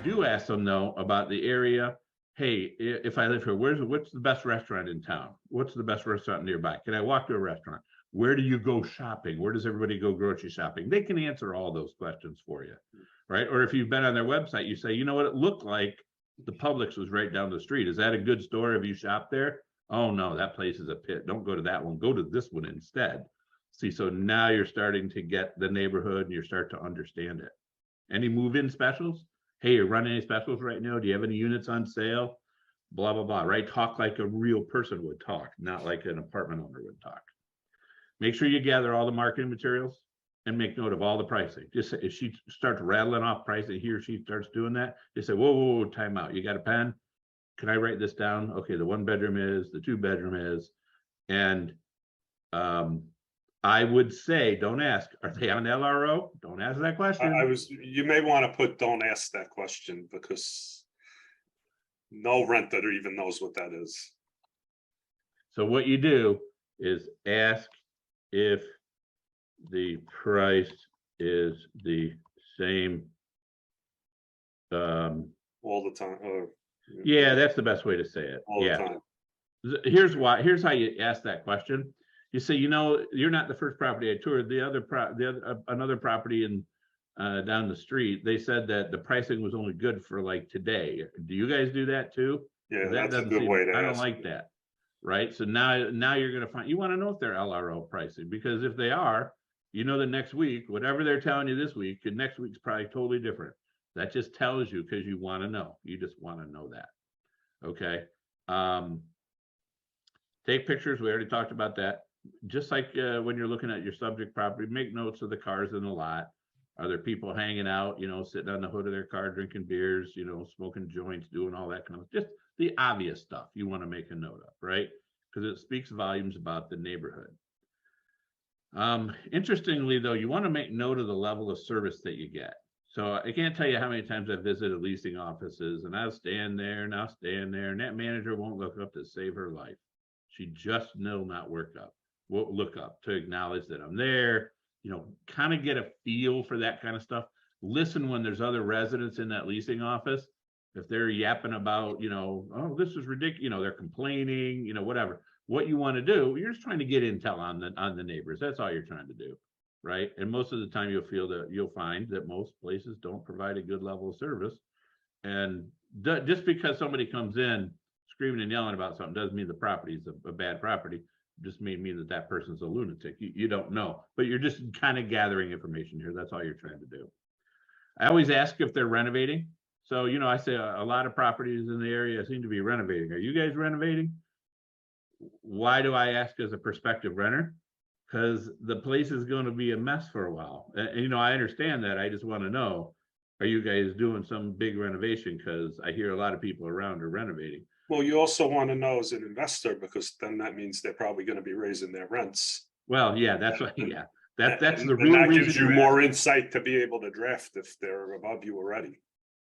do ask them though about the area. Hey, if I live here, what's the best restaurant in town? What's the best restaurant nearby? Can I walk to a restaurant? Where do you go shopping? Where does everybody go grocery shopping? They can answer all those questions for you, right? Or if you've been on their website, you say, you know what, it looked like the Publix was right down the street. Is that a good store? Have you shopped there? Oh no, that place is a pit. Don't go to that one. Go to this one instead. See, so now you're starting to get the neighborhood and you start to understand it. Any move-in specials? Hey, you're running any specials right now? Do you have any units on sale? Blah, blah, blah, right? Talk like a real person would talk, not like an apartment owner would talk. Make sure you gather all the marketing materials and make note of all the pricing. Just if she starts rattling off pricing, he or she starts doing that, just say, whoa, whoa, whoa, time out. You got a pen? Can I write this down? Okay, the 1 bedroom is, the 2 bedroom is. And I would say, don't ask, are they on LRO? Don't ask that question. You may want to put, don't ask that question, because no renter even knows what that is. So what you do is ask if the price is the same. All the time. Yeah, that's the best way to say it. All yeah. the time. Here's how you ask that question. You say, you know, you're not the first property I toured. Another property in down the street, they said that the pricing was only good for like today. Do you guys do that too? Yeah, that's a good way to ask. I don't like that. Right. So now you're going to find, you want to know if they're LRO pricing, because if they are, you know, the next week, whatever they're telling you this week, and next week's probably totally different. That just tells you, because you want to know. You just want to know that. Okay. Take pictures. We already talked about that. Just like when you're looking at your subject property, make notes of the cars in the lot. Are there people hanging out, you know, sitting on the hood of their car, drinking beers, you know, smoking joints, doing all that kind of, just the obvious stuff you want to make a note of, right? Because it speaks volumes about the neighborhood. Interestingly, though, you want to make note of the level of service that you get. So I can't tell you how many times I've visited leasing offices, and I'll stand there and I'll stand there, and that manager won't look up to save her life. She just will not look up to acknowledge that I'm there, you know, kind of get a feel for that kind of stuff. Listen when there's other residents in that leasing office. If they're yapping about, you know, oh, this is ridiculous, you know, they're complaining, you know, whatever. What you want to do, you're just trying to get intel on the neighbors. That's all you're trying to do, right? And most of the time you'll find that most places don't provide a good level of service. And just because somebody comes in screaming and yelling about something doesn't mean the property is a bad property. It just may mean that person's a lunatic. You don't know, but you're just kind of gathering information here. That's all you're trying to do. I always ask if they're renovating. So, you know, I say a lot of properties in the area seem to be renovating. Are you guys renovating? Why do I ask as a prospective renter? Because the place is going to be a mess for a while. And, you know, I understand that. I just want to know, are you guys doing some big renovation? Because I hear a lot of people around are renovating. Well, you also want to know as an investor, because then that means they're probably going to be raising their rents. Well, yeah, that's what, yeah. That's the real reason. That gives you more insight to be able to draft if they're above you already.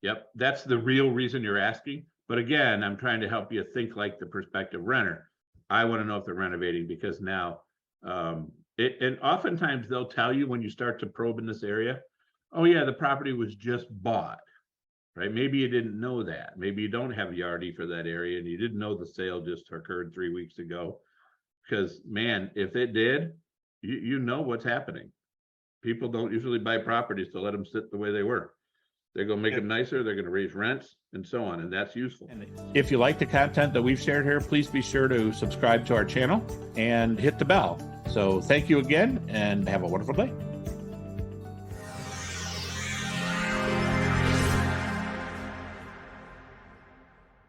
Yep, that's the real reason you're asking. But again, I'm trying to help you think like the prospective renter. I want to know if they're renovating, because now, and oftentimes they'll tell you when you start to probe in this area, oh yeah, the property was just bought, right? Maybe you didn't know that. Maybe you don't have a Yardie for that area and you didn't know the sale just occurred 3 weeks ago. Because man, if it did, you know what's happening. People don't usually buy properties to let them sit the way they were. They're going to make them nicer. They're going to raise rents and so on. And that's useful. If you like the content that we've shared here, please be sure to subscribe to our channel and hit the bell. So thank you again and have a wonderful day.